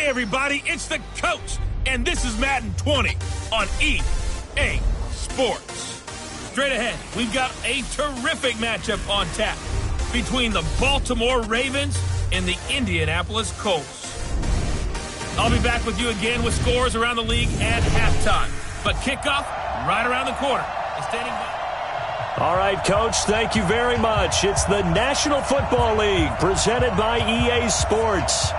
everybody, it's the Colts, and this is Madden 20 on EA Sports. Straight ahead, we've got a terrific matchup on tap between the Baltimore Ravens and the Indianapolis Colts. I'll be back with you again with scores around the league at halftime, but kickoff right around the corner. And standing by. All right, Coach, thank you very much. It's the National Football League presented by EA Sports.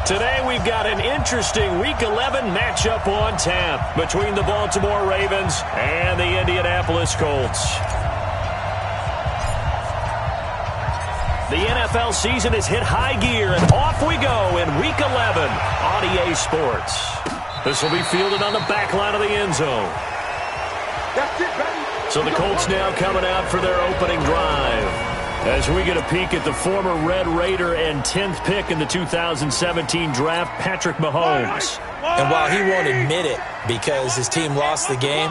Today we've got an interesting Week 11 matchup on tap between the Baltimore Ravens and the Indianapolis Colts. The NFL season has hit high gear, and off we go in Week 11 on EA Sports. This will be fielded on the back line of the end zone. That's it, baby. So the Colts now coming out for their opening drive. As we get a peek at the former Red Raider and 10th pick in the 2017 draft, Patrick Mahomes. And while he won't admit it because his team lost the game,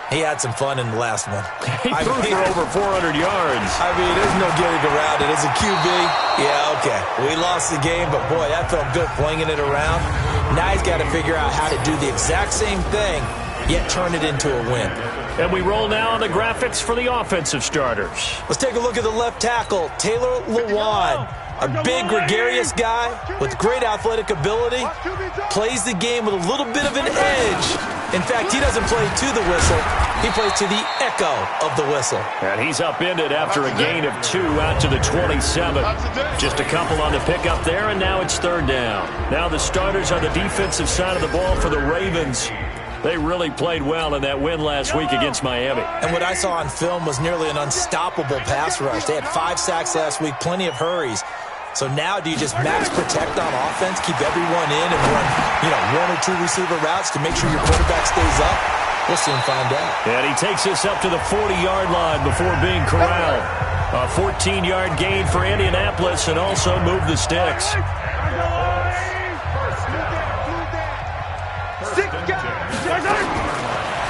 he had some fun in the last one. He threw for over 400 yards. I mean, there's no getting around it. As a QB, yeah, okay. We lost the game, but boy, that felt good flinging it around. Now he's got to figure out how to do the exact same thing, yet turn it into a win. And we roll now on the graphics for the offensive starters. Let's take a look at the left tackle, Taylor Lewan. A big, gregarious guy with great athletic ability. Plays the game with a little bit of an edge. In fact, he doesn't play to the whistle. He plays to the echo of the whistle. And he's upended after a gain of 2 out to the 27. Just a couple on the pickup there, and now it's third down. Now the starters on the defensive side of the ball for the Ravens. They really played well in that win last week against Miami. And what I saw on film was nearly an unstoppable pass rush. They had 5 sacks last week, plenty of hurries. So now do you just max protect on offense, keep everyone in, and run, 1 or 2 receiver routes to make sure your quarterback stays up? We'll soon find out. And he takes us up to the 40-yard line before being corralled. A 14-yard gain for Indianapolis and also move the sticks.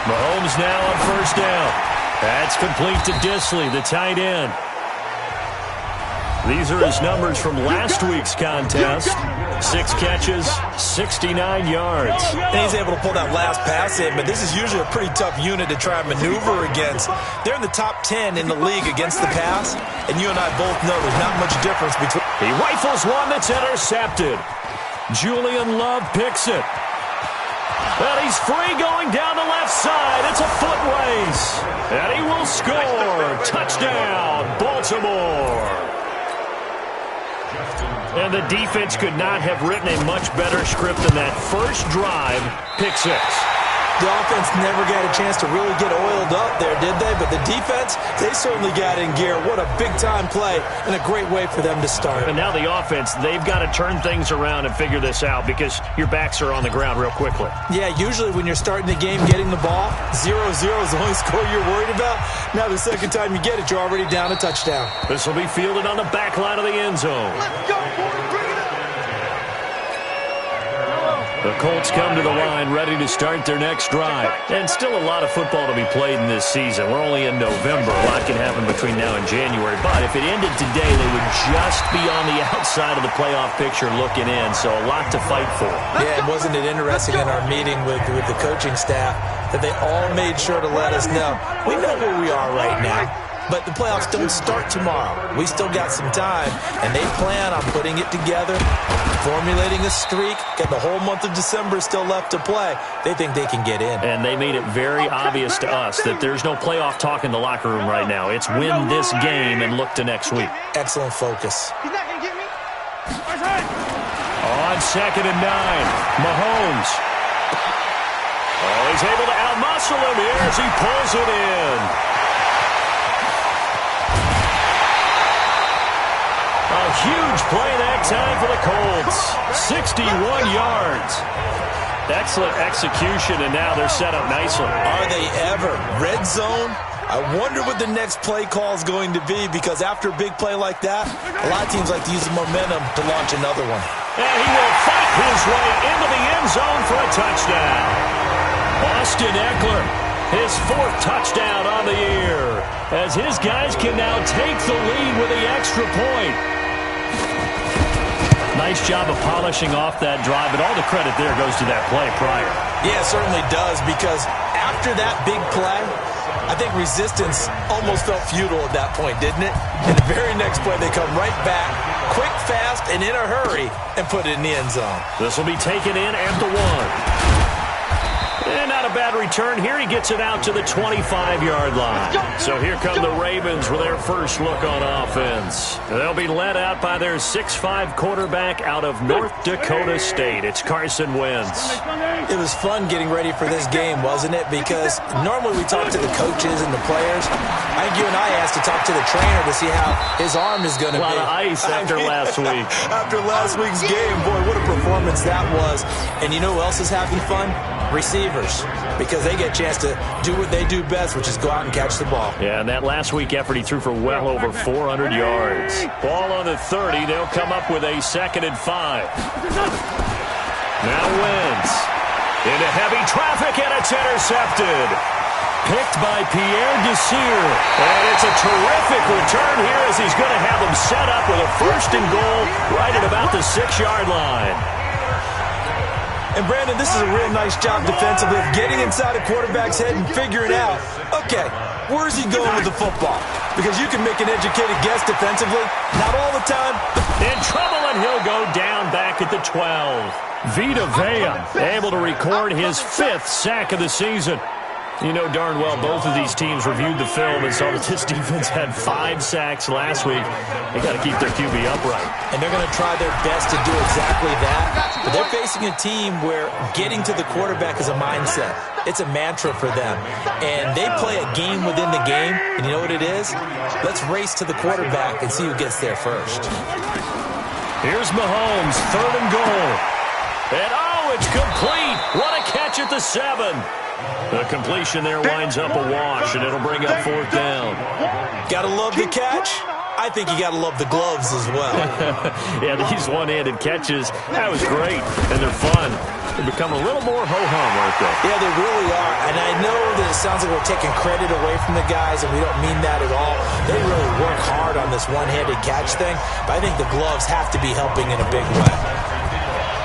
Mahomes now on first down. That's complete to Disley, the tight end. These are his numbers from last week's contest. 6 catches, 69 yards. And he's able to pull that last pass in, but this is usually a pretty tough unit to try and maneuver against. They're in the top 10 in the league against the pass, and you and I both know there's not much difference between. He rifles one that's intercepted. Julian Love picks it. And he's free going down the left side. It's a foot race. And he will score. Touchdown, Baltimore. And the defense could not have written a much better script than that first drive. Pick 6. The offense never got a chance to really get oiled up there, did they? But the defense, they certainly got in gear. What a big-time play and a great way for them to start. And now the offense, they've got to turn things around and figure this out because your backs are on the ground real quickly. Yeah, usually when you're starting the game getting the ball, 0-0 is the only score you're worried about. Now the second time you get it, you're already down a touchdown. This will be fielded on the back line of the end zone. Let's go, boys. Bring it up. The Colts come to the line ready to start their next drive. And still a lot of football to be played in this season. We're only in November. A lot can happen between now and January. But if it ended today, they would just be on the outside of the playoff picture looking in. So a lot to fight for. Yeah, and wasn't it interesting in our meeting with the coaching staff that they all made sure to let us know, we know where we are right now. But the playoffs don't start tomorrow. We still got some time, and they plan on putting it together, formulating a streak, got the whole month of December still left to play. They think they can get in. And they made it very obvious to us that there's no playoff talk in the locker room right now. It's win this game and look to next week. Excellent focus. He's not going to get me. On 2nd and 9, Mahomes. Oh, he's able to outmuscle him here as he pulls it in. A huge play that time for the Colts. 61 yards. Excellent execution, and now they're set up nicely. Are they ever? Red zone? I wonder what the next play call is going to be, because after a big play like that, a lot of teams like to use the momentum to launch another one. And he will fight his way into the end zone for a touchdown. Austin Eckler, his 4th touchdown on the year, as his guys can now take the lead with the extra point. Nice job of polishing off that drive, but all the credit there goes to that play prior. Yeah, it certainly does, because after that big play, I think resistance almost felt futile at that point, didn't it? And the very next play, they come right back, quick, fast, and in a hurry, and put it in the end zone. This will be taken in at the 1. And not a bad return here. He gets it out to the 25-yard line. So here come the Ravens with their first look on offense. They'll be led out by their 6'5 quarterback out of North Dakota State. It's Carson Wentz. It was fun getting ready for this game, wasn't it? Because normally we talk to the coaches and the players. I think you and I asked to talk to the trainer to see how his arm is going to be. A lot of ice after last week. After last week's game, boy, what a performance that was. And you know who else is having fun? Receivers, because they get a chance to do what they do best, which is go out and catch the ball. Yeah, and that last week effort, he threw for well over 400 yards. Ball on the 30. They'll come up with a 2nd and 5. Now Wentz into heavy traffic, and it's intercepted. Picked by Pierre Desir. And it's a terrific return here as he's going to have them set up with a 1st and goal right at about the 6-yard line. And, Brandon, this is a real nice job defensively of getting inside a quarterback's head and figuring out, okay, where's he going with the football? Because you can make an educated guess defensively. Not all the time. In trouble, and he'll go down back at the 12. Vita Vea able to record his 5th sack of the season. You know darn well both of these teams reviewed the film and saw that this defense had 5 sacks last week. They got to keep their QB upright. And they're going to try their best to do exactly that. But they're facing a team where getting to the quarterback is a mindset. It's a mantra for them. And they play a game within the game. And you know what it is? Let's race to the quarterback and see who gets there first. Here's Mahomes, 3rd and goal. And oh, it's complete. What a catch at the 7. The completion there winds up a wash, and it'll bring up 4th down. Gotta love the catch. I think you gotta love the gloves as well. Yeah, these one-handed catches, that was great, and they're fun. They become a little more ho-hum, aren't they? Yeah, they really are, and I know that it sounds like we're taking credit away from the guys, and we don't mean that at all. They really work hard on this one-handed catch thing, but I think the gloves have to be helping in a big way.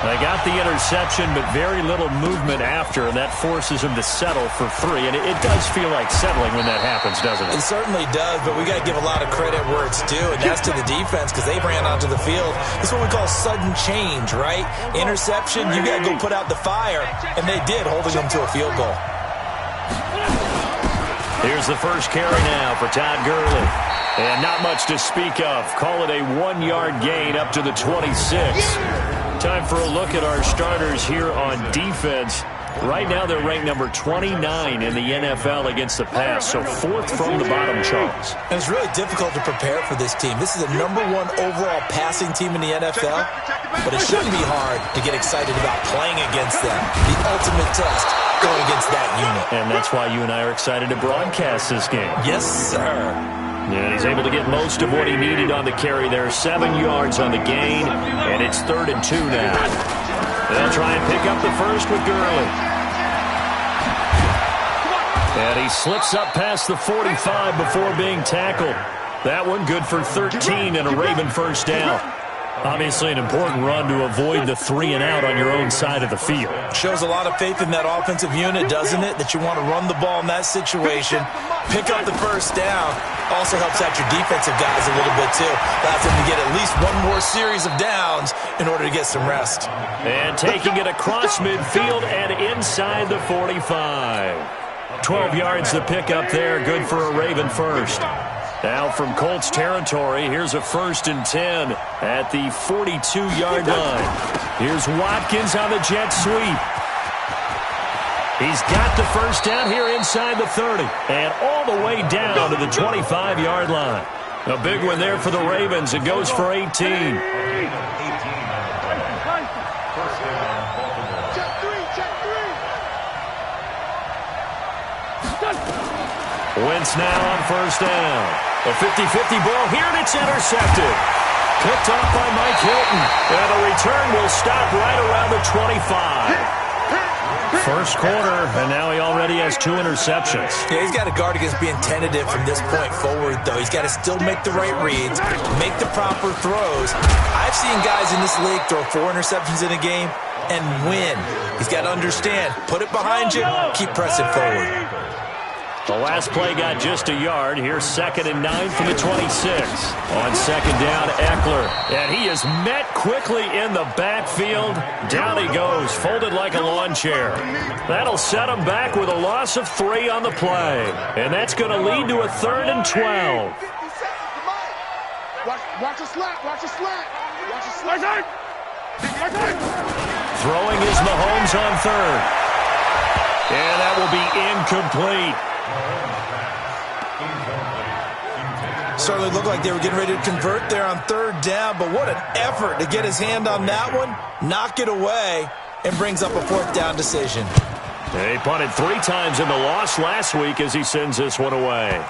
They got the interception, but very little movement after, and that forces him to settle for 3. And it does feel like settling when that happens, doesn't it? It certainly does, but we got to give a lot of credit where it's due, and that's to the defense because they ran onto the field. This is what we call sudden change, right? Interception, you got to go put out the fire, and they did, holding them to a field goal. Here's the first carry now for Todd Gurley. And not much to speak of. Call it a 1-yard gain up to the 26. Time for a look at our starters here on defense. Right now they're ranked number 29 in the NFL against the pass, so 4th from the bottom, Charles. And it's really difficult to prepare for this team. This is the #1 overall passing team in the NFL, but it shouldn't be hard to get excited about playing against them. The ultimate test going against that unit. And that's why you and I are excited to broadcast this game. Yes, sir. And he's able to get most of what he needed on the carry there. 7 yards on the gain, and it's 3rd and 2 now. They'll try and pick up the first with Gurley. And he slips up past the 45 before being tackled. That one good for 13 and a Raven first down. Obviously an important run to avoid the 3 and out on your own side of the field. Shows a lot of faith in that offensive unit, doesn't it? That you want to run the ball in that situation. Pick up the first down. Also helps out your defensive guys a little bit too. Allows them to get at least one more series of downs in order to get some rest. And taking it across midfield and inside the 45. 12 yards to pick up there. Good for a Raven first. Now from Colts territory, here's a 1st and 10 at the 42-yard line. Here's Watkins on the jet sweep. He's got the first down here inside the 30 and all the way down to the 25-yard line. A big one there for the Ravens. It goes for 18. Wentz now on first down. A 50-50 ball here, and it's intercepted. Picked off by Mike Hilton. And the return will stop right around the 25. First quarter, and now he already has 2 interceptions. Yeah, he's got to guard against being tentative from this point forward, though. He's got to still make the right reads, make the proper throws. I've seen guys in this league throw 4 interceptions in a game and win. He's got to understand, put it behind you, keep pressing forward. The last play got just a yard. Here's 2nd and 9 from the 26. On 2nd down, Eckler. And he is met quickly in the backfield. Down he goes, folded like a lawn chair. That'll set him back with a loss of 3 on the play. And that's going to lead to a 3rd and 12. Watch a slant. Watch a slant. Watch a slant. Throwing is Mahomes on 3rd. And that will be incomplete. Certainly looked like they were getting ready to convert there on 3rd down, but what an effort to get his hand on that one, knock it away, and brings up a 4th down decision. He punted 3 times in the loss last week as he sends this one away.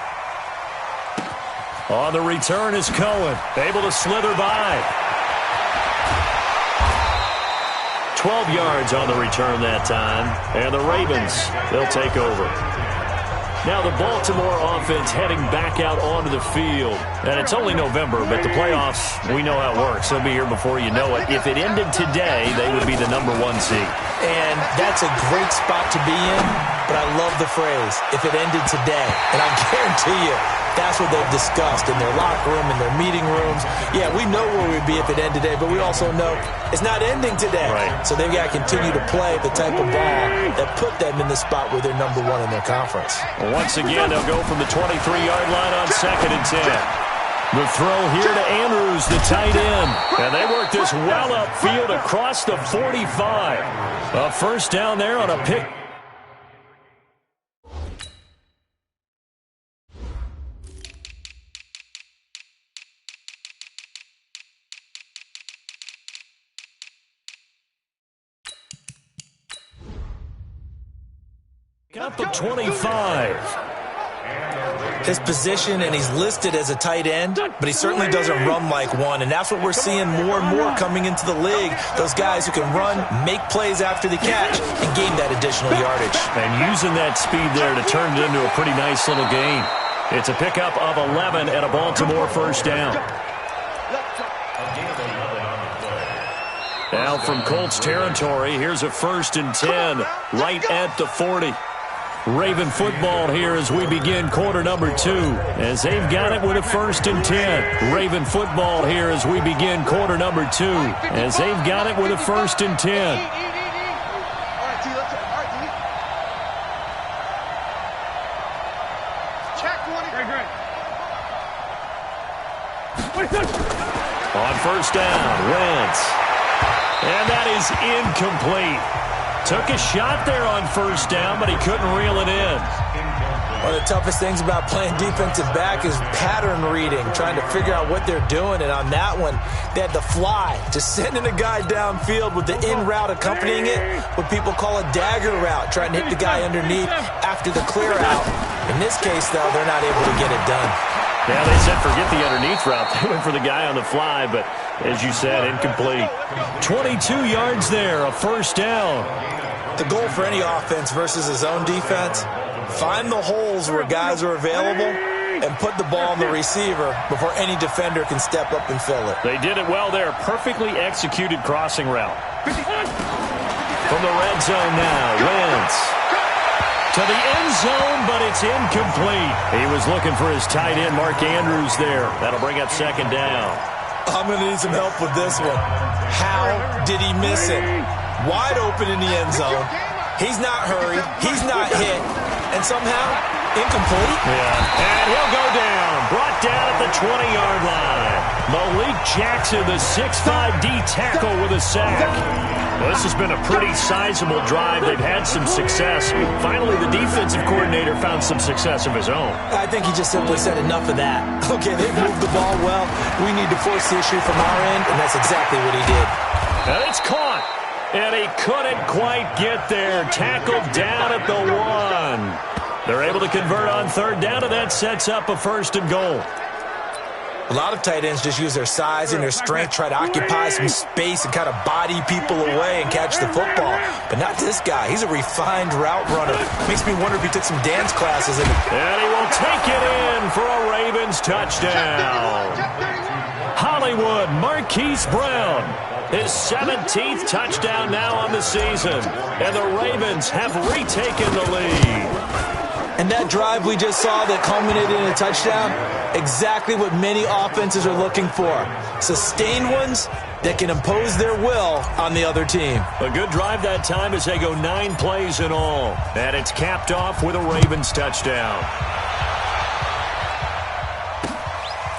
On the return is Cohen, able to slither by. 12 yards on the return that time, and the Ravens, they'll take over. Now the Baltimore offense heading back out onto the field. And it's only November, but the playoffs, we know how it works. They'll be here before you know it. If it ended today, they would be the #1 seed. And that's a great spot to be in, but I love the phrase, if it ended today. And I guarantee you, that's what they've discussed in their locker room, in their meeting rooms. Yeah, we know where we'd be if it ended today, but we also know it's not ending today. Right. So they've got to continue to play the type of ball that put them in the spot where they're #1 in their conference. Well, once again, they'll go from the 23-yard line on 2nd and 10. The throw here to Andrews, the tight end. And they work this well upfield across the 45. A 1st down there on a pick. Up to 25. His position, and he's listed as a tight end, but he certainly doesn't run like one, and that's what we're seeing more and more coming into the league. Those guys who can run, make plays after the catch, and gain that additional yardage. And using that speed there to turn it into a pretty nice little gain. It's a pickup of 11 and a Baltimore 1st down. Now from Colts territory, here's a 1st and 10, right at the 40. Raven football here as we begin quarter number 2. As they've got it with a 1st and 10. Raven football here as we begin quarter number 2. As they've got it with a 1st and 10. On 1st down, Wentz. And that is incomplete. Took a shot there on 1st down, but he couldn't reel it in. One of the toughest things about playing defensive back is pattern reading, trying to figure out what they're doing. And on that one, they had the fly, just sending a guy downfield with the in route accompanying it, what people call a dagger route, trying to hit the guy underneath after the clear out. In this case, though, they're not able to get it done. Yeah, they said forget the underneath route. They went for the guy on the fly, but as you said, incomplete. 22 yards there, a 1st down. The goal for any offense versus his own defense, find the holes where guys are available and put the ball on the receiver before any defender can step up and fill it. They did it well there. Perfectly executed crossing route. From the red zone now, Wentz. To the end zone, but it's incomplete. He was looking for his tight end, Mark Andrews, there. That'll bring up 2nd down. I'm going to need some help with this one. How did he miss it? Wide open in the end zone. He's not hurried. He's not hit. And somehow, incomplete. Yeah, and he'll go down. Brought down at the 20-yard line. Malik Jackson, the 6'5" D tackle with a sack. Well, this has been a pretty sizable drive. They've had some success. Finally, the defensive coordinator found some success of his own. I think he just simply said enough of that. Okay, they've moved the ball well. We need to force the issue from our end, and that's exactly what he did. And it's caught. And he couldn't quite get there. Tackled down at the 1. They're able to convert on 3rd down, and that sets up a 1st and goal. A lot of tight ends just use their size and their strength, try to occupy some space and kind of body people away and catch the football. But not this guy. He's a refined route runner. Makes me wonder if he took some dance classes. And he will take it in for a Ravens touchdown. Hollywood Marquise Brown. His 17th touchdown now on the season. And the Ravens have retaken the lead. And that drive we just saw that culminated in a touchdown, exactly what many offenses are looking for. Sustained ones that can impose their will on the other team. A good drive that time as they go 9 plays in all. And it's capped off with a Ravens touchdown.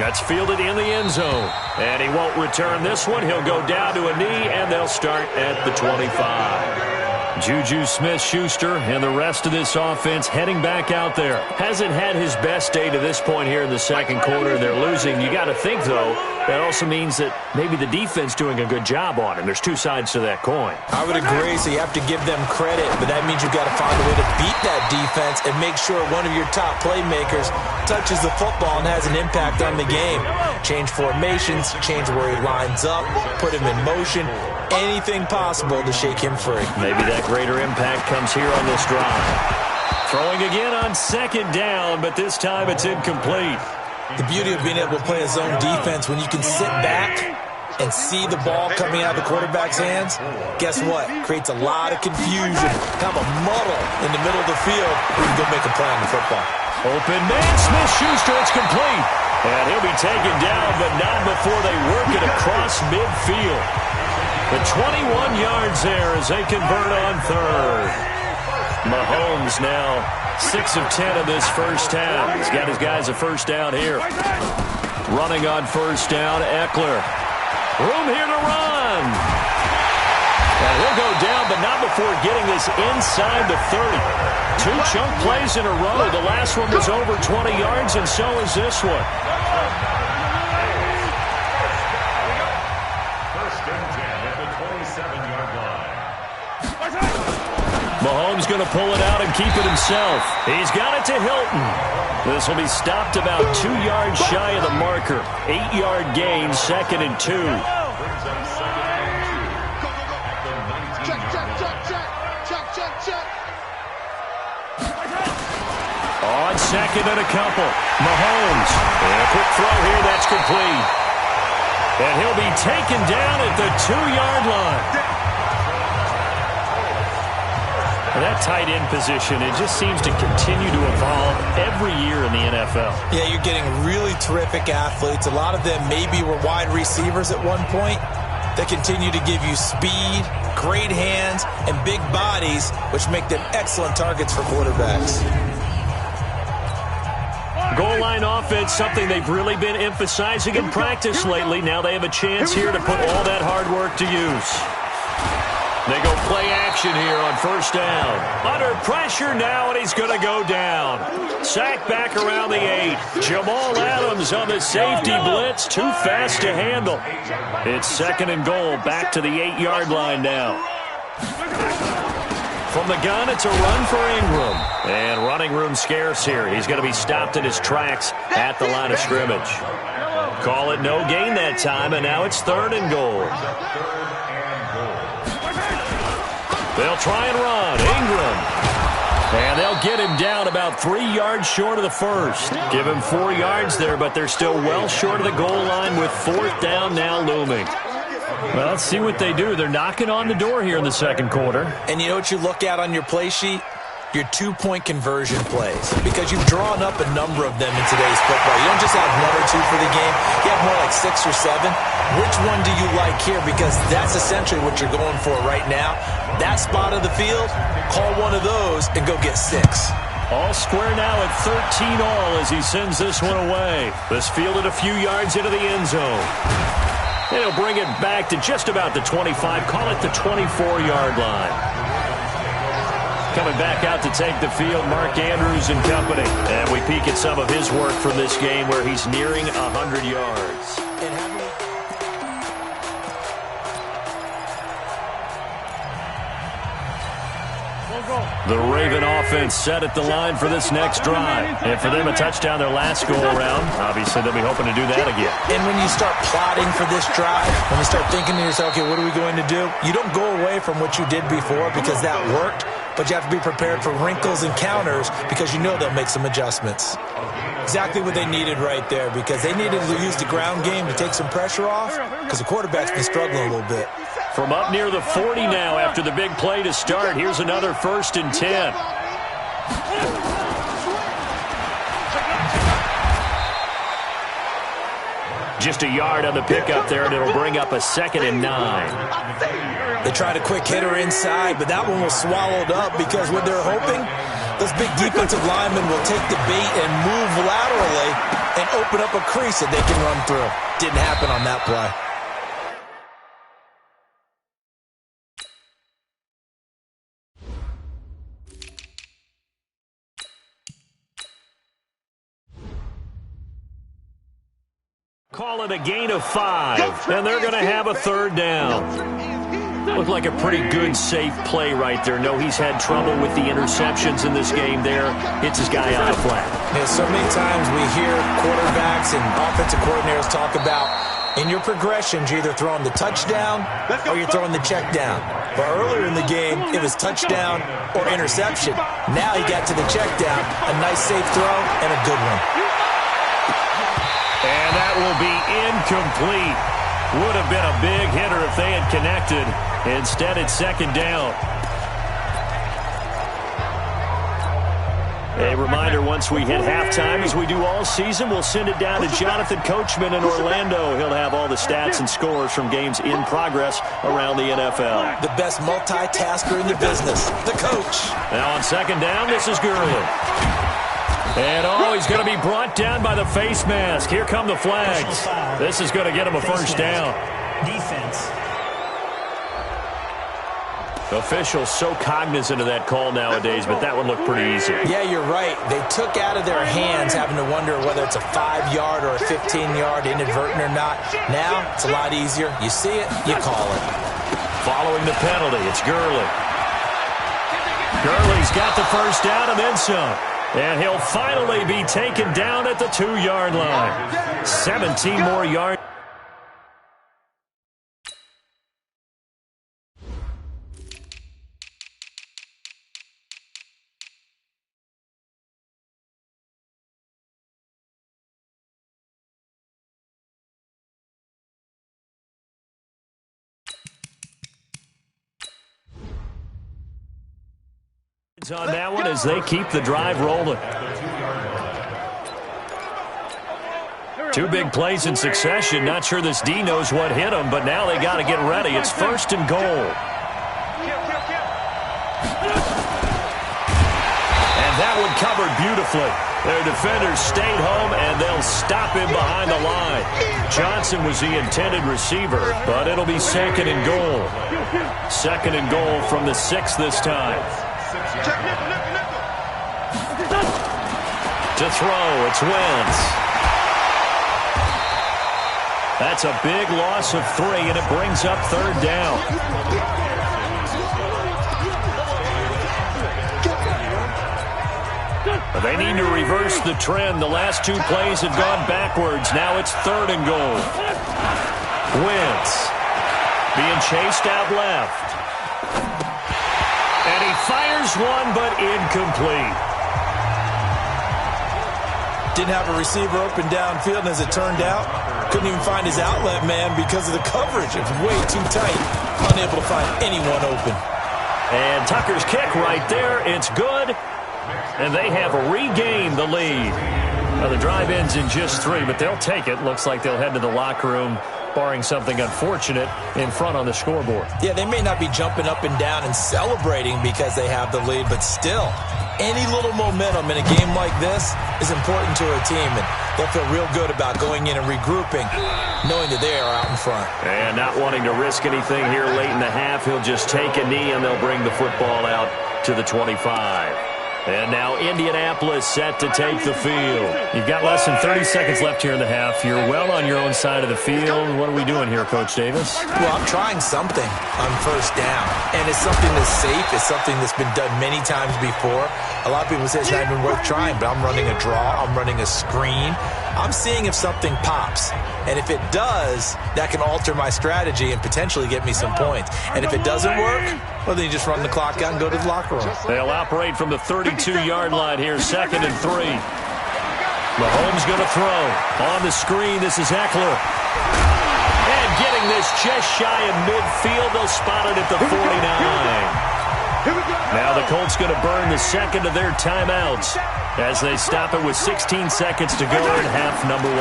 That's fielded in the end zone. And he won't return this one. He'll go down to a knee, and they'll start at the 25. Juju Smith-Schuster and the rest of this offense heading back out there. Hasn't had his best day to this point here in the second quarter. They're losing. You got to think, though, that also means that maybe the defense doing a good job on him. There's two sides to that coin. I would agree, so you have to give them credit, but that means you've got to find a way to beat that defense and make sure one of your top playmakers touches the football and has an impact on the game. Change formations, change where he lines up, put him in motion, anything possible to shake him free. Maybe that greater impact comes here on this drive. Throwing again on second down, but this time it's incomplete. The beauty of being able to play a zone defense when you can sit back and see the ball coming out of the quarterback's hands, guess what? Creates a lot of confusion, kind of a muddle in the middle of the field where you can go make a play on the football. Open man, Smith-Schuster, it's complete. And he'll be taken down, but not before they work it across midfield. The 21 yards there as they convert on third. Mahomes now 6 of 10 of this first half. He's got his guys a first down here. Running on first down, Eckler. Room here to run. And he'll go down, but not before getting this inside the 30. 2 chunk plays in a row. The last one was over 20 yards, and so is this one. Mahomes going to pull it out and keep it himself. He's got it to Hilton. This will be stopped about 2 yards shy of the marker. 8-yard gain, 2nd and 2. On second and a couple. Mahomes. And a quick throw here. That's complete. And he'll be taken down at the 2-yard line. That tight end position, it just seems to continue to evolve every year in the NFL. Yeah, you're getting really terrific athletes. A lot of them maybe were wide receivers at one point. They continue to give you speed, great hands, and big bodies, which make them excellent targets for quarterbacks. Goal line offense, something they've really been emphasizing in practice lately. Now they have a chance here to put all that hard work to use. They go play action here on first down. Under pressure now, and he's going to go down. Sack back around the 8. Jamal Adams on the safety blitz. Too fast to handle. It's 2nd and goal. Back to the 8-yard line now. From the gun, it's a run for Ingram. And running room scarce here. He's going to be stopped in his tracks at the line of scrimmage. Call it no gain that time, and now it's 3rd and goal. They'll try and run. Ingram. And they'll get him down about 3 yards short of the first. Give him 4 yards there, but they're still well short of the goal line with 4th down now looming. Well, let's see what they do. They're knocking on the door here in the second quarter. And you know what you look at on your play sheet? Your 2-point conversion plays. Because you've drawn up a number of them in today's football. You don't just have 1 or 2 for the game. You have more like 6 or 7. Which one do you like here? Because that's essentially what you're going for right now. That spot of the field, call one of those and go get 6. All square now at 13 all as he sends this one away. This fielded a few yards into the end zone. And he'll bring it back to just about the 25. Call it the 24-yard line. Coming back out to take the field, Mark Andrews and company. And we peek at some of his work from this game where he's nearing 100 yards. The Raven offense set at the line for this next drive. And for them, a touchdown their last go-around. Obviously, they'll be hoping to do that again. And when you start plotting for this drive, when you start thinking to yourself, okay, what are we going to do? You don't go away from what you did before because that worked, but you have to be prepared for wrinkles and counters because you know they'll make some adjustments. Exactly what they needed right there because they needed to use the ground game to take some pressure off because the quarterback's been struggling a little bit. From up near the 40 now after the big play to start, here's another 1st and 10. Just a yard on the pickup there, and it'll bring up a 2nd and 9. They tried a quick hitter inside, but that one was swallowed up because what they're hoping, those big defensive linemen will take the bait and move laterally and open up a crease that they can run through. Didn't happen on that play. Call it a gain of 5, and they're going to have a 3rd down. Looked like a pretty good, safe play right there. No, he's had trouble with the interceptions in this game there. Hits his guy on the flat. Yeah, so many times we hear quarterbacks and offensive coordinators talk about in your progressions, you're either throwing the touchdown or you're throwing the check down. But earlier in the game, it was touchdown or interception. Now he got to the check down, a nice safe throw, and a good one. And that will be incomplete. Would have been a big hitter if they had connected. Instead, it's 2nd down. A reminder, once we hit halftime, as we do all season, we'll send it down to Jonathan Coachman in Orlando. He'll have all the stats and scores from games in progress around the NFL. The best multitasker in the business, the coach. Now on 2nd down, this is Gurley. And, he's going to be brought down by the face mask. Here come the flags. This is going to get him a 1st down. Defense. Officials so cognizant of that call nowadays, but that one looked pretty easy. Yeah, you're right. They took out of their hands having to wonder whether it's a 5-yard or a 15-yard, inadvertent or not. Now, it's a lot easier. You see it, you call it. Following the penalty, it's Gurley. Gurley's got the 1st down and then some. And he'll finally be taken down at the 2-yard line. 17 more yards. On that one as they keep the drive rolling. 2 big plays in succession. Not sure this D knows what hit them, but now they got to get ready. It's 1st and goal. And that one covered beautifully. Their defenders stayed home, and they'll stop him behind the line. Johnson was the intended receiver, but it'll be 2nd and goal. 2nd and goal from the 6 this time. To throw, it's Wentz. That's a big loss of 3, and it brings up 3rd down. They need to reverse the trend. The last 2 plays have gone backwards. Now it's 3rd and goal. Wentz being chased out left. And he fires one, but incomplete. Didn't have a receiver open downfield, and as it turned out, couldn't even find his outlet man because of the coverage. It was way too tight. Unable to find anyone open. And Tucker's kick right there. It's good. And they have regained the lead. Now, the drive ends in just 3, but they'll take it. Looks like they'll head to the locker room, barring something unfortunate, in front on the scoreboard. Yeah, they may not be jumping up and down and celebrating because they have the lead, but still, any little momentum in a game like this is important to a team, and they'll feel real good about going in and regrouping, knowing that they are out in front. And not wanting to risk anything here late in the half, he'll just take a knee, and they'll bring the football out to the 25. And now Indianapolis set to take the field. You've got less than 30 seconds left here in the half. You're well on your own side of the field. What are we doing here, Coach Davis? Well, I'm trying something on first down. And it's something that's safe. It's something that's been done many times before. A lot of people say it's not even worth trying, but I'm running a draw. I'm running a screen. I'm seeing if something pops. And if it does, that can alter my strategy and potentially get me some points. And if it doesn't work, well, then you just run the clock out and go to the locker room. They'll operate from the 32-yard line here, 2nd and 3. Mahomes going to throw. On the screen, this is Eckler. And getting this just shy of midfield, they'll spot it at the 49. Now the Colts going to burn the second of their timeouts as they stop it with 16 seconds to go in half number 1.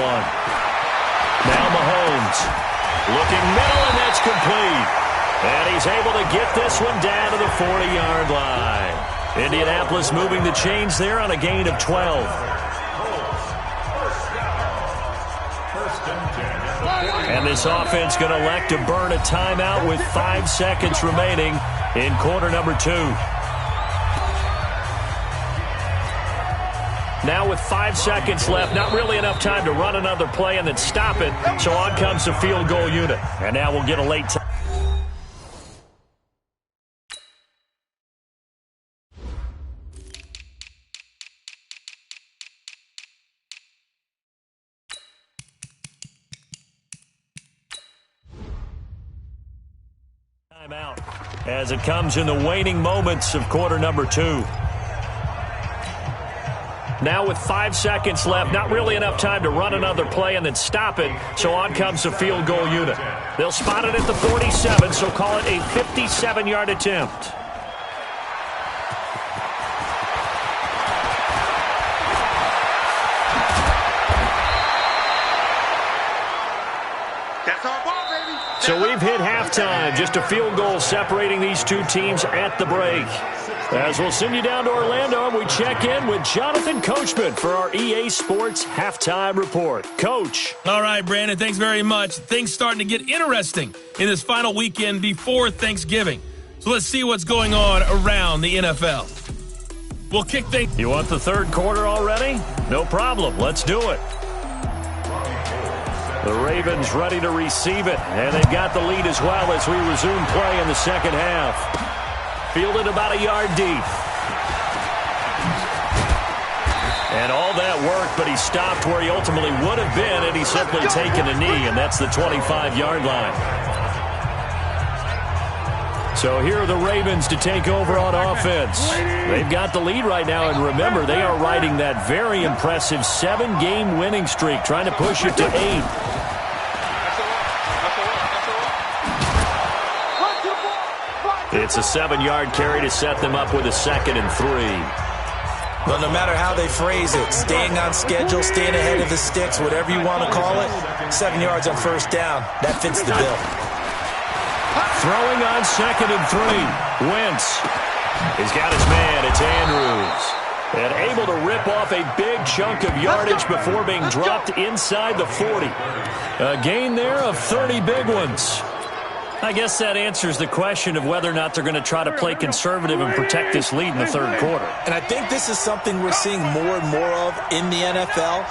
Now Mahomes looking middle, and that's complete. And he's able to get this one down to the 40-yard line. Indianapolis moving the chains there on a gain of 12. And this offense going to elect to burn a timeout with 5 seconds remaining in quarter number 2. Now with 5 seconds left, not really enough time to run another play and then stop it. So on comes the field goal unit. And now we'll get a late time. Timeout as it comes in the waning moments of quarter number 2. Now with 5 seconds left, not really enough time to run another play and then stop it. So on comes the field goal unit. They'll spot it at the 47, so call it a 57-yard attempt. That's our ball, baby. So we've hit halftime. Just a field goal separating these two teams at the break. As we'll send you down to Orlando, and we check in with Jonathan Coachman for our EA Sports Halftime Report. Coach. All right, Brandon, thanks very much. Things starting to get interesting in this final weekend before Thanksgiving. So let's see what's going on around the NFL. We'll kick things. You want the third quarter already? No problem. Let's do it. The Ravens ready to receive it, and they've got the lead as well as we resume play in the second half. Fielded about a yard deep. And all that work, but he stopped where he ultimately would have been, and he's simply taken a knee, and that's the 25-yard line. So here are the Ravens to take over on offense. They've got the lead right now, and remember, they are riding that very impressive 7-game winning streak, trying to push it to 8. It's a 7-yard carry to set them up with a 2nd and 3. Well, no matter how they phrase it, staying on schedule, staying ahead of the sticks, whatever you want to call it, 7 yards on first down, that fits the bill. Throwing on 2nd and 3. Wentz. He's got his man. It's Andrews. And able to rip off a big chunk of yardage before being dropped inside the 40. A gain there of 30 big ones. I guess that answers the question of whether or not they're going to try to play conservative and protect this lead in the third quarter. And I think this is something we're seeing more and more of in the NFL.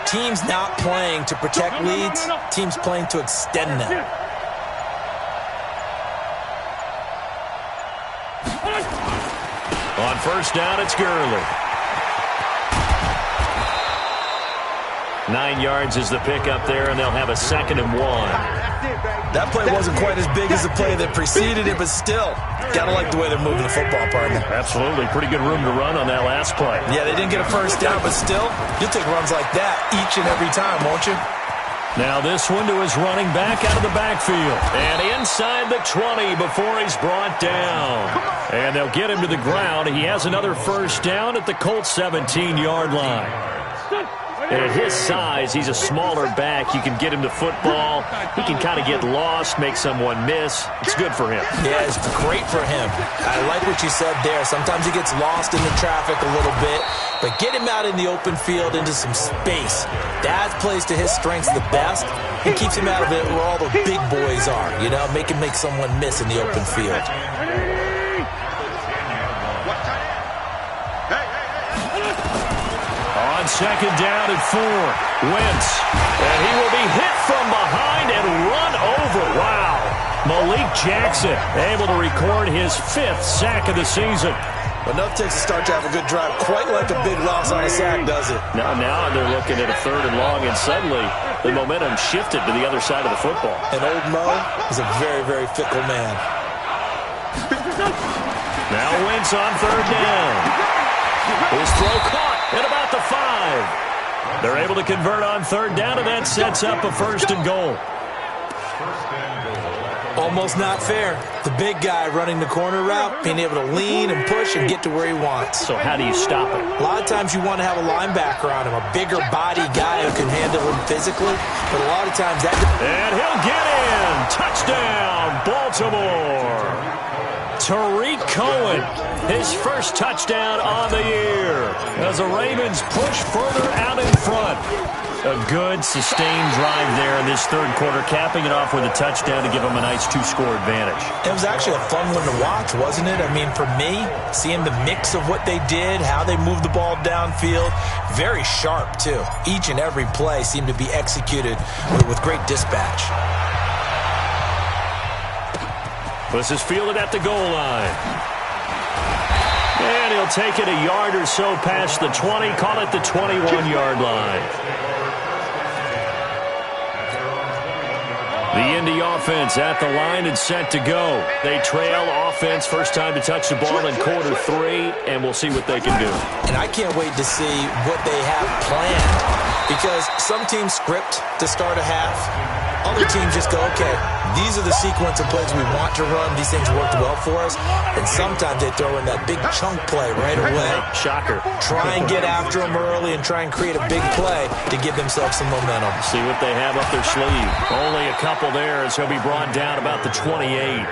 Teams not playing to protect leads, teams playing to extend them. On first down, it's Gurley. 9 yards is the pickup there, and they'll have a 2nd and 1. That play wasn't quite as big as the play that preceded it, but still, gotta like the way they're moving the football, partner. Absolutely. Pretty good room to run on that last play. Yeah, they didn't get a first down, but still, you'll take runs like that each and every time, won't you? Now this one to his running back out of the backfield. And inside the 20 before he's brought down. And they'll get him to the ground. He has another first down at the Colts 17-yard line. And at his size, he's a smaller back. You can get him to football. He can kind of get lost, make someone miss. It's good for him. Yeah, it's great for him. I like what you said there. Sometimes he gets lost in the traffic a little bit. But get him out in the open field into some space. That plays to his strengths the best and keeps him out of it where all the big boys are. You know, make someone miss in the open field. Hey, second down and 4. Wentz. And he will be hit from behind and run over. Wow. Malik Jackson able to record his 5th sack of the season. Enough takes to start to have a good drive. Quite like a big loss on a sack, does it? Now they're looking at a 3rd and long, and suddenly the momentum shifted to the other side of the football. And old Mo is a very, very fickle man. Now Wentz on 3rd down. His throw caught at about the 5. They're able to convert on 3rd down, and that sets up a 1st and goal. Almost not fair. The big guy running the corner route, being able to lean and push and get to where he wants. So how do you stop it? A lot of times you want to have a linebacker on him, a bigger body guy who can handle him physically. But a lot of times that... And he'll get in. Touchdown, Baltimore. Tariq Cohen, his 1st touchdown on the year as the Ravens push further out in front. A good, sustained drive there in this 3rd quarter, capping it off with a touchdown to give them a nice 2-score advantage. It was actually a fun one to watch, wasn't it? I mean, for me, seeing the mix of what they did, how they moved the ball downfield, very sharp, too. Each and every play seemed to be executed with great dispatch. This is fielded at the goal line. And he'll take it a yard or so past the 20, call it the 21-yard line. The Indy offense at the line and set to go. They trail offense, first time to touch the ball in quarter 3, and we'll see what they can do. And I can't wait to see what they have planned, because some teams script to start a half. Other teams just go, okay, these are the sequence of plays we want to run. These things worked well for us. And sometimes they throw in that big chunk play right away. Shocker. Try and get after them early and try and create a big play to give themselves some momentum. See what they have up their sleeve. Only a couple there as he'll be brought down about the 28.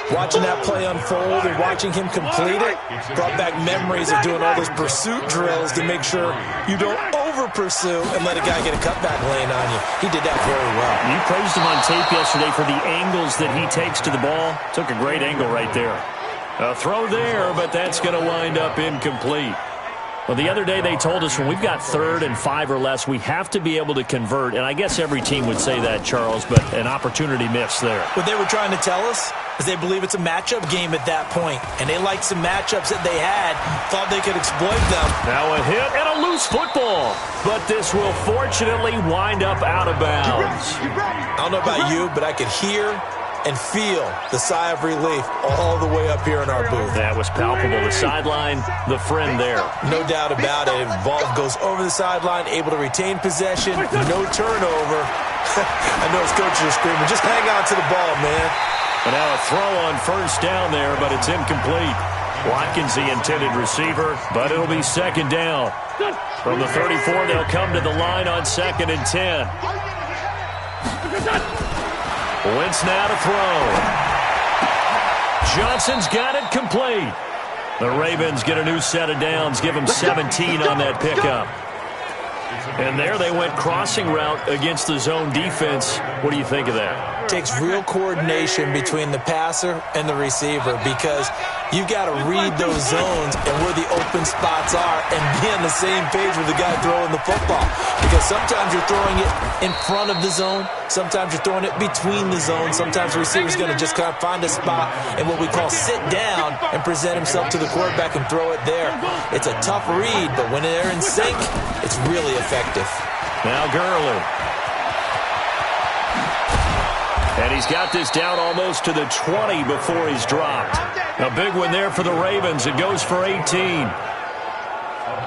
Watching that play unfold and watching him complete it brought back memories of doing all those pursuit drills to make sure you don't over-pursue and let a guy get a cutback lane on you. He did that very well. You praised him on tape yesterday for the angles that he takes to the ball. Took a great angle right there. A throw there, but that's going to wind up incomplete. Well, the other day they told us when we've got 3rd and 5 or less, we have to be able to convert. And I guess every team would say that, Charles, but an opportunity missed there. What they were trying to tell us is they believe it's a matchup game at that point. And they liked some matchups that they had, thought they could exploit them. Now a hit and a loose football. But this will fortunately wind up out of bounds. I don't know about you, but I could hear and feel the sigh of relief all the way up here in our booth. That was palpable. The sideline, the friend there. No doubt about it. Ball goes over the sideline, able to retain possession, no turnover. I know his coaches are screaming, just hang on to the ball, man. And now a throw on 1st down there, but it's incomplete. Watkins, the intended receiver, but it'll be 2nd down. From the 34, they'll come to the line on 2nd and 10. Wentz now to throw. Johnson's got it complete. The Ravens get a new set of downs, give them 17 on that pickup. And there they went crossing route against the zone defense. What do you think of that? It takes real coordination between the passer and the receiver, because you've got to read those zones and where the open spots are and be on the same page with the guy throwing the football. Because sometimes you're throwing it in front of the zone. Sometimes you're throwing it between the zones. Sometimes the receiver's going to just kind of find a spot and what we call sit down and present himself to the quarterback and throw it there. It's a tough read, but when they're in sync, it's really effective. Now Gurley. And he's got this down almost to the 20 before he's dropped. A big one there for the Ravens. It goes for 18.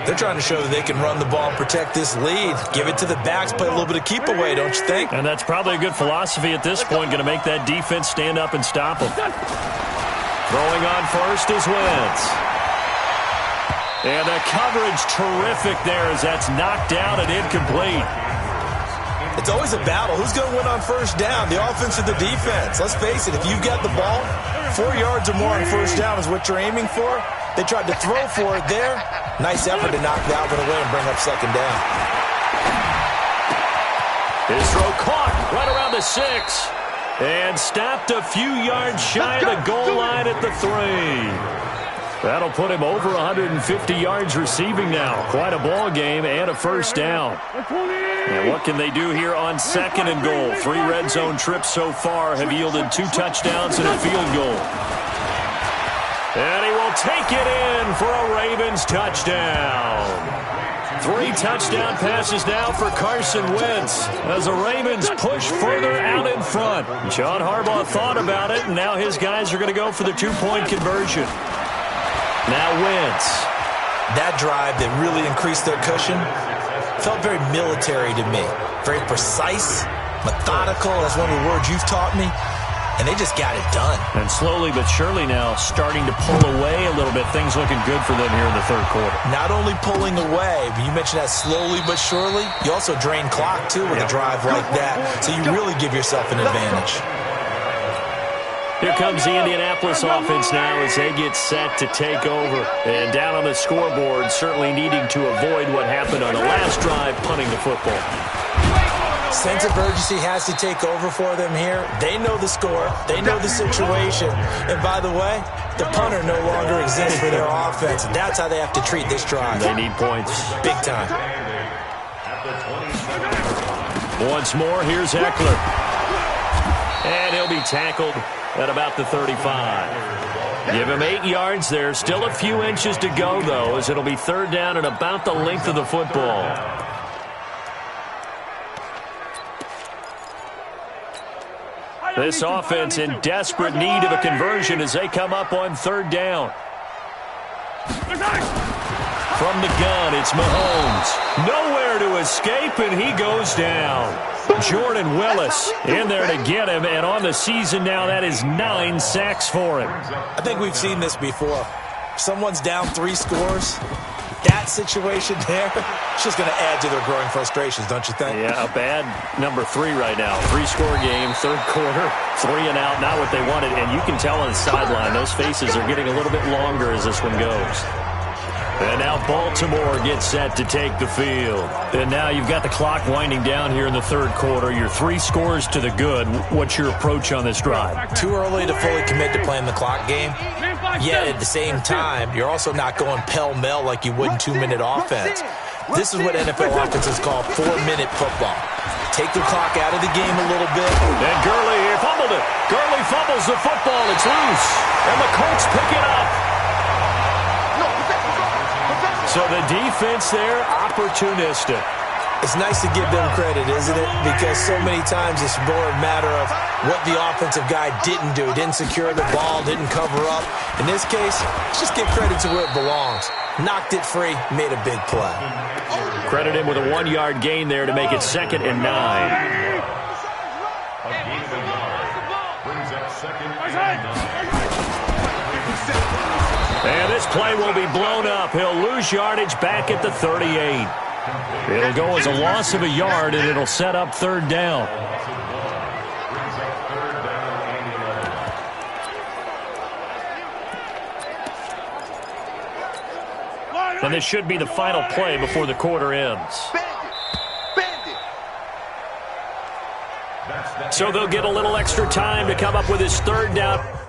They're trying to show that they can run the ball and protect this lead. Give it to the backs, play a little bit of keep away, don't you think? And that's probably a good philosophy at this point, going to make that defense stand up and stop them. Throwing on 1st is Wentz. And the coverage terrific there as that's knocked down and incomplete. It's always a battle. Who's going to win on 1st down, the offense or the defense? Let's face it, if you've got the ball, 4 yards or more on 1st down is what you're aiming for. They tried to throw for it there. Nice effort to knock that one away and bring up 2nd down. His throw caught right around the 6 and stopped a few yards shy of the goal line at the 3. That'll put him over 150 yards receiving now. Quite a ball game and a first down. And what can they do here on 2nd and goal? 3 red zone trips so far have yielded 2 touchdowns and a field goal. And he will take it in for a Ravens touchdown. 3 touchdown passes now for Carson Wentz as the Ravens push further out in front. John Harbaugh thought about it, and now his guys are going to go for the 2-point conversion. Now Wentz. That drive that really increased their cushion felt very military to me. Very precise, methodical. That's one of the words you've taught me. And they just got it done. And slowly but surely now starting to pull away a little bit. Things looking good for them here in the 3rd quarter. Not only pulling away, but you mentioned that slowly but surely. You also drain clock, too, with a drive like that. So you really give yourself an advantage. Here comes the Indianapolis offense now as they get set to take over. And down on the scoreboard, certainly needing to avoid what happened on the last drive, punting the football. Sense of urgency has to take over for them here. They know the score. They know the situation. And by the way, the punter no longer exists for their offense. That's how they have to treat this drive. They need points. Big time. Once more, here's Eckler. And he'll be tackled at about the 35. Give him 8 yards there. Still a few inches to go, though, as it'll be 3rd down and about the length of the football. This offense in desperate need of a conversion as they come up on 3rd down. From the gun, it's Mahomes. Nowhere to escape, and he goes down. Jordan Willis in there to get him, and on the season now, that is 9 sacks for him. I think we've seen this before. Someone's down 3 scores. That situation there, it's just going to add to their growing frustrations, don't you think? Yeah, a bad number 3 right now. 3-score game, 3rd quarter, 3 and out, not what they wanted. And you can tell on the sideline, those faces are getting a little bit longer as this one goes. And now Baltimore gets set to take the field. And now you've got the clock winding down here in the 3rd quarter. You're 3 scores to the good. What's your approach on this drive? Too early to fully commit to playing the clock game. Yet at the same time, you're also not going pell-mell like you would in 2-minute offense. This is what NFL offenses call 4-minute football. Take the clock out of the game a little bit. And Gurley here fumbled it. Gurley fumbles the football. It's loose. And the Colts pick it up. So the defense there, opportunistic. It's nice to give them credit, isn't it? Because so many times it's more a matter of what the offensive guy didn't do. Didn't secure the ball, didn't cover up. In this case, let's just give credit to where it belongs. Knocked it free, made a big play. Credit him with a 1-yard gain there to make it 2nd and 9. And this play will be blown up. He'll lose yardage back at the 38. It'll go as a loss of a yard, and it'll set up 3rd down. And this should be the final play before the quarter ends. So they'll get a little extra time to come up with his 3rd down.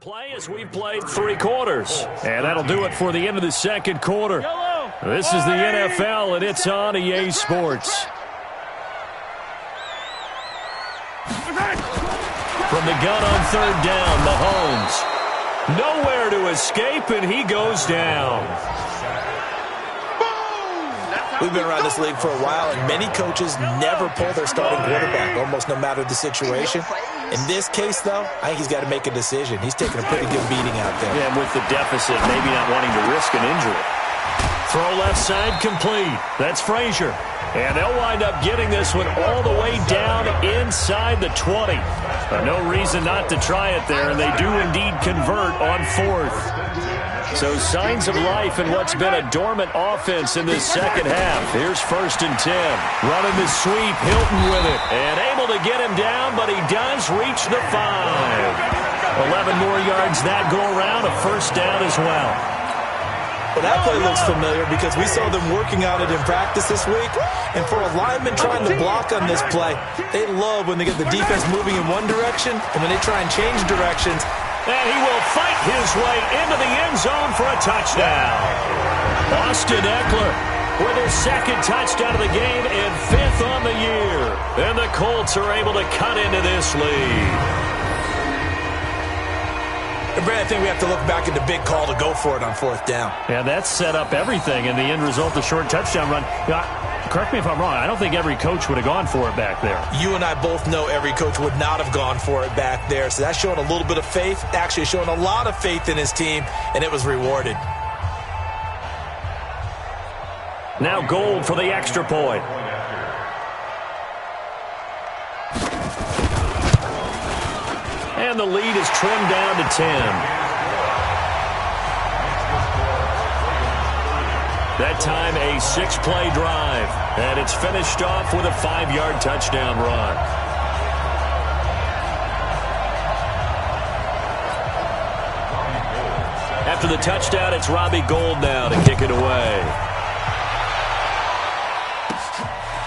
play as we've played 3 quarters. And that'll do it for the end of the second quarter. This is the NFL, and it's on EA Sports. From the gun on 3rd down, Mahomes. Nowhere to escape, and he goes down. We've been around this league for a while, and many coaches never pull their starting quarterback, almost no matter the situation. In this case, though, I think he's got to make a decision. He's taking a pretty good beating out there. Yeah, and with the deficit, maybe not wanting to risk an injury. Throw left side complete. That's Frazier. And they'll wind up getting this one all the way down inside the 20. No reason not to try it there, and they do indeed convert on 4th. So signs of life in what's been a dormant offense in this second half. Here's 1st and 10. Running the sweep, Hilton with it. And able to get him down, but he does reach the 5. 11 more yards that go around, a 1st down as well. Well, that play looks familiar because we saw them working on it in practice this week. And for a lineman trying to block on this play, they love when they get the defense moving in one direction and when they try and change directions. And he will fight his way into the end zone for a touchdown. Austin Eckler with his 2nd touchdown of the game and 5th on the year. And the Colts are able to cut into this lead. And Brad, I think we have to look back at the big call to go for it on 4th down. Yeah, that set up everything in the end result, the short touchdown run. Correct me if I'm wrong. I don't think every coach would have gone for it back there. You and I both know every coach would not have gone for it back there. So that's showing a little bit of faith, actually showing a lot of faith in his team, and it was rewarded. Now Gold for the extra point. And the lead is trimmed down to 10. That time a 6-play drive. And it's finished off with a 5-yard touchdown run. After the touchdown, it's Robbie Gould now to kick it away.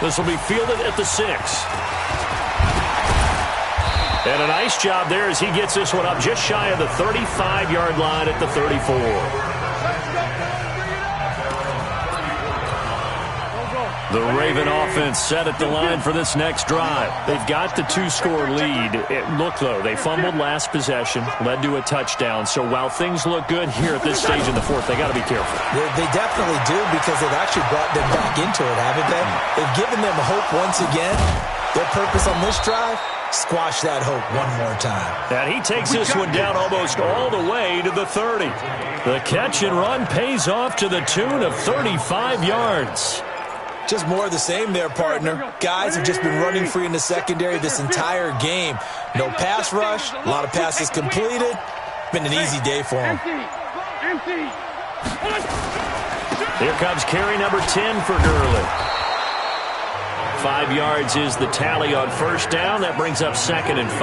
This will be fielded at the 6. And a nice job there as he gets this one up just shy of the 35-yard line at the 34. The Raven offense set at the line for this next drive. They've got the 2-score lead. Look, though, they fumbled last possession, led to a touchdown. So while things look good here at this stage in the 4th, they got to be careful. They definitely do because they've actually brought them back into it, haven't they? They've given them hope once again. Their purpose on this drive, squash that hope one more time. And he takes this one down almost all the way to the 30. The catch and run pays off to the tune of 35 yards. Just more of the same there, partner. Guys have just been running free in the secondary this entire game. No pass rush, a lot of passes completed. Been an easy day for them. Here comes carry number 10 for Gurley. 5 yards is the tally on 1st down. That brings up 2nd and 5.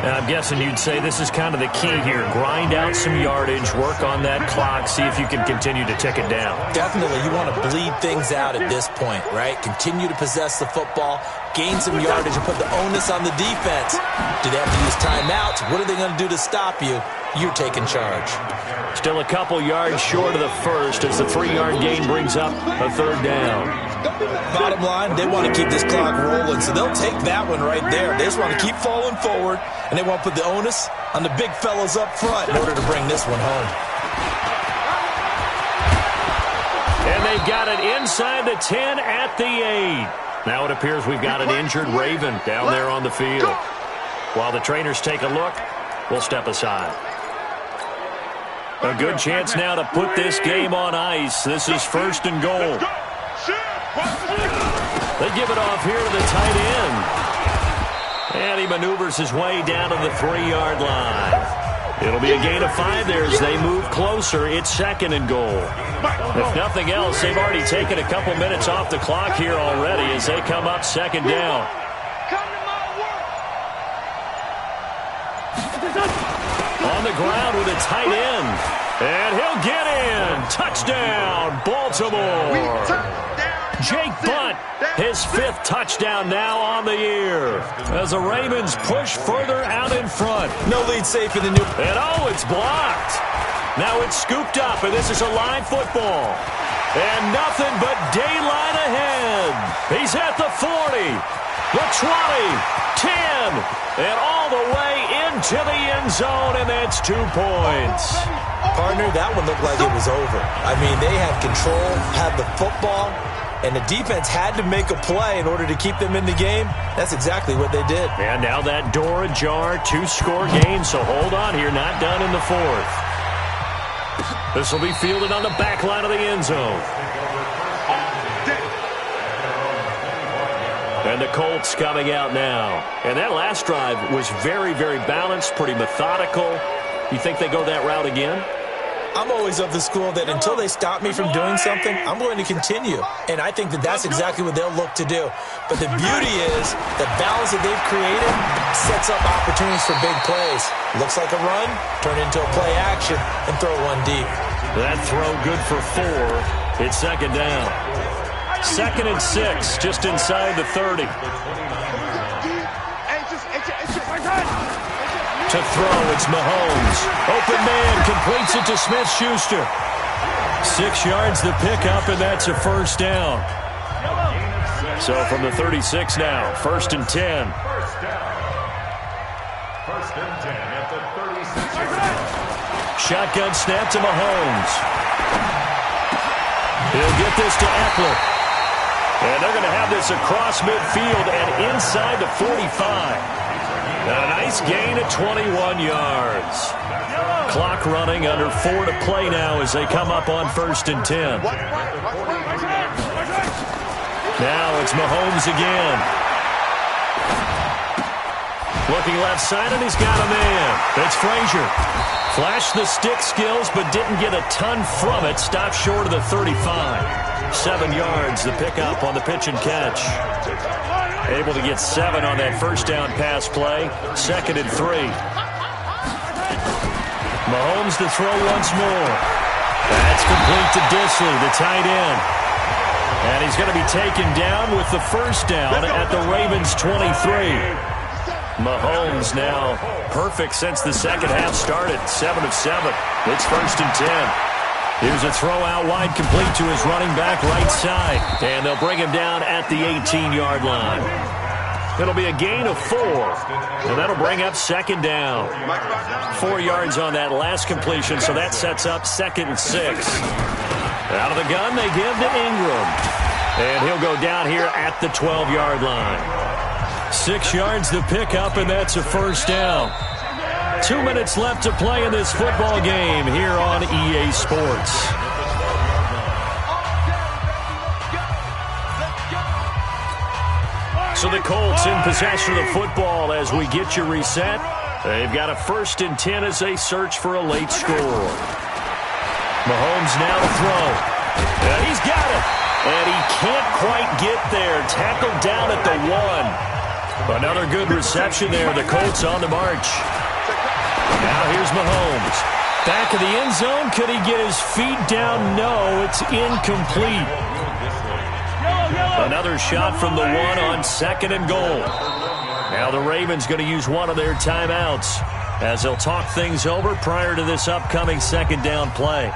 Now, I'm guessing you'd say this is kind of the key here. Grind out some yardage, work on that clock, see if you can continue to tick it down. Definitely. You want to bleed things out at this point, right? Continue to possess the football, gain some yardage, and put the onus on the defense. Do they have to use timeouts? What are they going to do to stop you? You're taking charge. Still a couple yards short of the 1st as the 3-yard gain brings up a 3rd down. Bottom line, they want to keep this clock rolling, so they'll take that one right there. They just want to keep falling forward, and they want to put the onus on the big fellas up front in order to bring this one home. And they've got it inside the 10 at the 8. Now it appears we've got an injured Raven down there on the field. While the trainers take a look, we'll step aside. A good chance now to put this game on ice. This is 1st and goal. They give it off here to the tight end. And he maneuvers his way down to the 3-yard line. It'll be a gain of 5 there as they move closer. It's 2nd and goal. If nothing else, they've already taken a couple minutes off the clock here already as they come up 2nd down. On the ground with a tight end. And he'll get in. Touchdown, Baltimore. Jake Butt, his 5th touchdown now on the year. As the Ravens push further out in front. No lead safe in the new. And it's blocked. Now it's scooped up, and this is a live football. And nothing but daylight ahead. He's at the 40, the 20, 10, and all the way into the end zone, and that's 2 points. Partner, that one looked like it was over. I mean, they had control, had the football, and the defense had to make a play in order to keep them in the game. That's exactly what they did. And now that door ajar, 2-score game, so hold on here, not done in the 4th. This will be fielded on the back line of the end zone. And the Colts coming out now. And that last drive was very, very balanced, pretty methodical. You think they go that route again? I'm always of the school that until they stop me from doing something, I'm going to continue. And I think that that's exactly what they'll look to do. But the beauty is the balance that they've created sets up opportunities for big plays. Looks like a run, turn into a play action, and throw one deep. That throw good for 4. It's 2nd down. 2nd and 6, just inside the 30. To throw, it's Mahomes. Open man, completes it to Smith-Schuster. 6 yards the pickup, and that's a 1st down. So from the 36 now, 1st and 10. 1st and 10 at the 36. Shotgun snap to Mahomes. He'll get this to Eckler. And they're going to have this across midfield and inside the 45. A nice gain of 21 yards. Clock running, under 4 to play now as they come up on 1st and 10. Now it's Mahomes again. Looking left side, and he's got a man. It's Frazier. Flashed the stick skills, but didn't get a ton from it. Stopped short of the 35. 7 yards, the pickup on the pitch and catch. Able to get 7 on that 1st down pass play. 2nd and 3. Mahomes to throw once more. That's complete to Disley, the tight end. And he's going to be taken down with the 1st down at the Ravens' 23. Mahomes now perfect since the 2nd half started. 7 of 7. It's 1st and 10. Here's a throw out wide, complete to his running back right side. And they'll bring him down at the 18-yard line. It'll be a gain of 4. And that'll bring up 2nd down. 4 yards on that last completion, so that sets up 2nd and 6. Out of the gun, they give to Ingram. And he'll go down here at the 12-yard line. 6 yards the pickup, and that's a 1st down. 2 minutes left to play in this football game here on EA Sports. So the Colts in possession of the football as we get you reset. They've got a 1st and 10 as they search for a late score. Mahomes now to throw. And he's got it. And he can't quite get there. Tackled down at the 1. Another good reception there. The Colts on the march. Now here's Mahomes. Back of the end zone. Could he get his feet down? No, it's incomplete. Another shot from the 1 on 2nd and goal. Now the Ravens going to use one of their timeouts as they'll talk things over prior to this upcoming 2nd down play.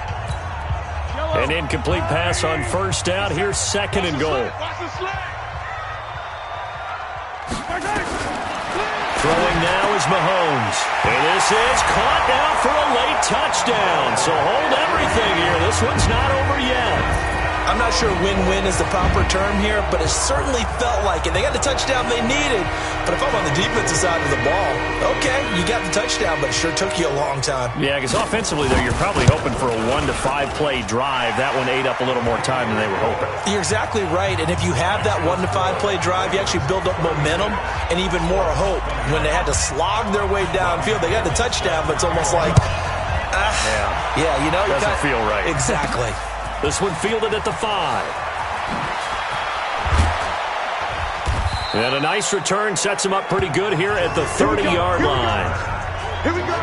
An incomplete pass on 1st down. Here's 2nd and goal. Throwing now is Mahomes. And this is caught now for a late touchdown. So hold everything here. This one's not over yet. I'm not sure win-win is the proper term here, but it certainly felt like it. They got the touchdown they needed, but if I'm on the defensive side of the ball, okay, you got the touchdown, but it sure took you a long time. Yeah, because offensively, though, you're probably hoping for a 1 to 5 play drive. That one ate up a little more time than they were hoping. You're exactly right, and if you have that 1 to 5 play drive, you actually build up momentum and even more hope. When they had to slog their way downfield, they got the touchdown, but it's almost like, yeah, you know. Doesn't feel right. Exactly. This one fielded at the 5. And a nice return sets him up pretty good here at the 30-yard line. Here we go.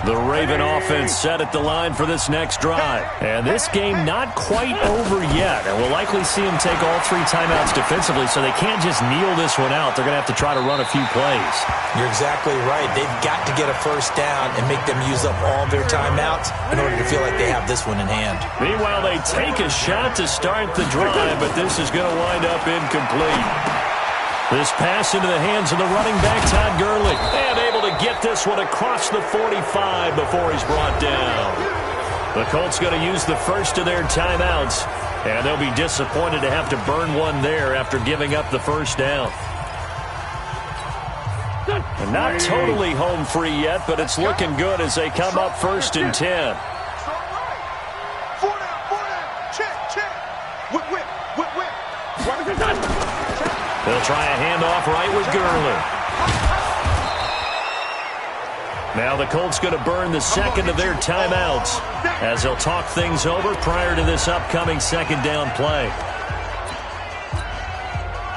The Raven offense set at the line for this next drive. And this game not quite over yet. And we'll likely see them take all 3 timeouts defensively, so they can't just kneel this one out. They're going to have to try to run a few plays. You're exactly right. They've got to get a first down and make them use up all their timeouts in order to feel like they have this one in hand. Meanwhile, they take a shot to start the drive, but this is going to wind up incomplete. This pass into the hands of the running back, Todd Gurley. And able to get this one across the 45 before he's brought down. The Colts going to use the first of their timeouts, and they'll be disappointed to have to burn one there after giving up the first down. And not totally home free yet, but it's looking good as they come up 1st and 10. 4 down. Check. Whip. They'll try a handoff right with Gurley. Now the Colts going to burn the second of their timeouts as they'll talk things over prior to this upcoming second down play.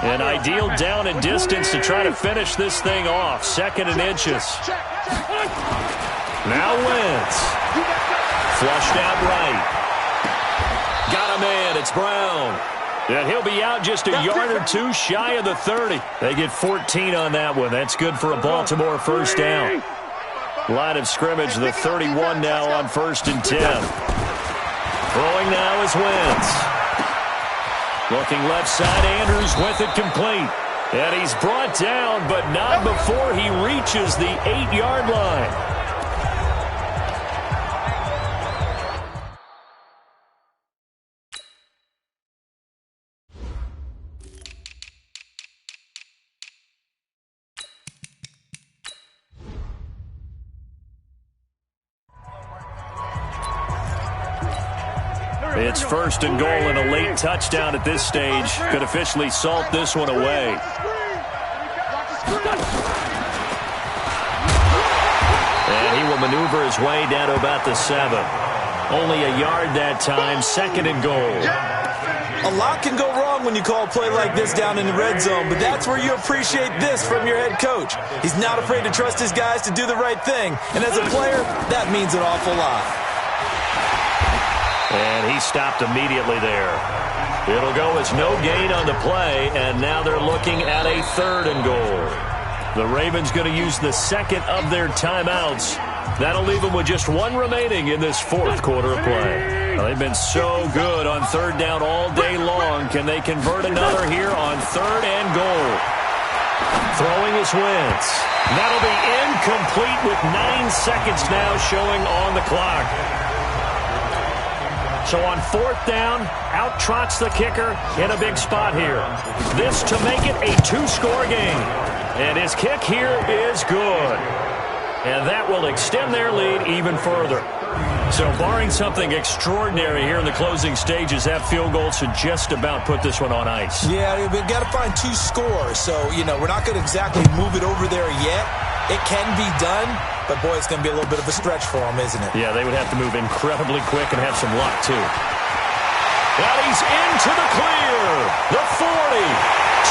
An ideal down and distance to try to finish this thing off. 2nd and inches. Now Wentz. Flushed out right. Got a man. It's Brown. And he'll be out just a yard or 2 shy of the 30. They get 14 on that one. That's good for a Baltimore first down. Line of scrimmage, the 31 now on 1st and 10. Throwing now is Wentz. Looking left side, Andrews with it complete. And he's brought down, but not before he reaches the 8-yard line. It's 1st and goal, and a late touchdown at this stage could officially salt this one away. And he will maneuver his way down to about the 7. Only a yard that time, 2nd and goal. A lot can go wrong when you call a play like this down in the red zone, but that's where you appreciate this from your head coach. He's not afraid to trust his guys to do the right thing, and as a player, that means an awful lot. And he stopped immediately there. It'll go as no gain on the play, and now they're looking at a 3rd and goal. The Ravens going to use the 2nd of their timeouts. That'll leave them with just 1 remaining in this 4th quarter of play. Well, they've been so good on 3rd down all day long. Can they convert another here on 3rd and goal? Throwing is Wentz. That'll be incomplete with 9 seconds now showing on the clock. So on 4th down, out trots the kicker in a big spot here. This to make it a 2-score game. And his kick here is good. And that will extend their lead even further. So barring something extraordinary here in the closing stages, that field goal should just about put this one on ice. Yeah, we've got to find 2 scores. So, we're not going to exactly move it over there yet. It can be done, but, boy, it's going to be a little bit of a stretch for them, isn't it? Yeah, they would have to move incredibly quick and have some luck, too. But he's into the clear. The 40,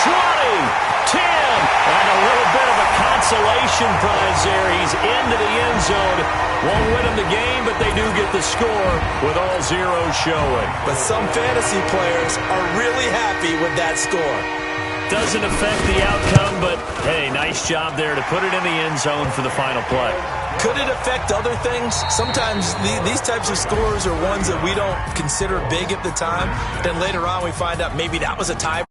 20, 10, and a little bit of a consolation prize there. He's into the end zone. Won't win them the game, but they do get the score with all zeros showing. But some fantasy players are really happy with that score. Doesn't affect the outcome, but, hey, nice job there to put it in the end zone for the final play. Could it affect other things? Sometimes these types of scores are ones that we don't consider big at the time. Then later on we find out maybe that was a tie.